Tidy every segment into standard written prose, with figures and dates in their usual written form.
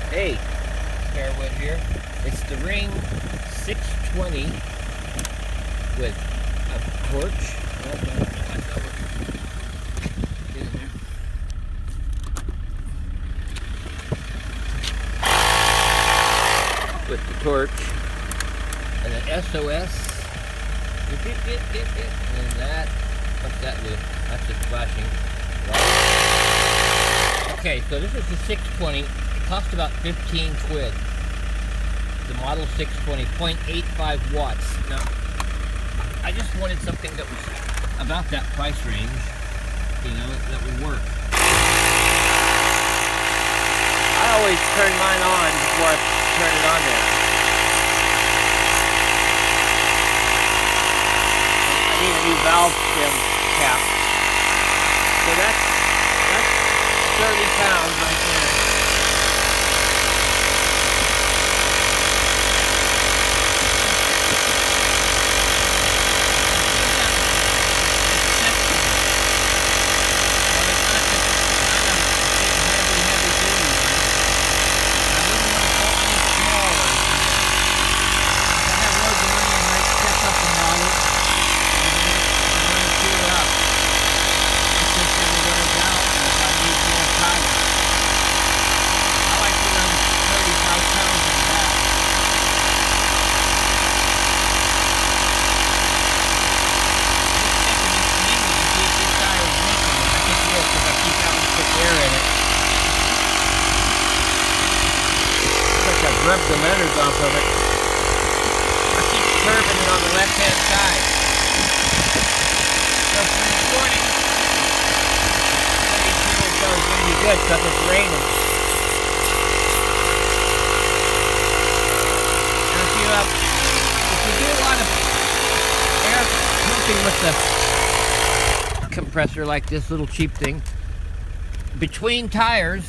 Hey, Fairwood here. It's the Ring 620 with a torch. Get in there. With the torch and an SOS. And that, what's that do? That's just flashing. Okay, so this is the 620. It cost about 15 quid. The model 620, 0.85 watts. Now, I just wanted something that was about that price range, you know, that would work. I always turn mine on before I turn it on there. I need a new valve stem cap. So that's 30 pounds right there. Rub the letters off of it. I keep curving it on the left-hand side. So for this morning, here it goes. It's going to be good because it's raining. And if you do a lot of air pumping with the compressor like this little cheap thing, between tires,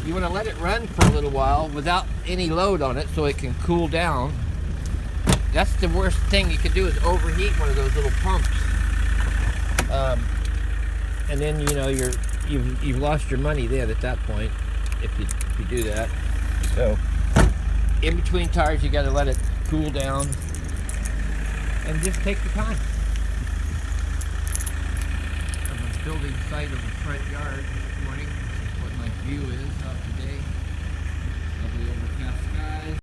you want to let it run for a little while without any load on it so it can cool down. That's the worst thing you can do, is overheat one of those little pumps. And then, you know, you've lost your money then at that point if you do that. So in between tires, you got to let it cool down and just take your time. I'm on the building site of the front yard this morning. This is what my view is.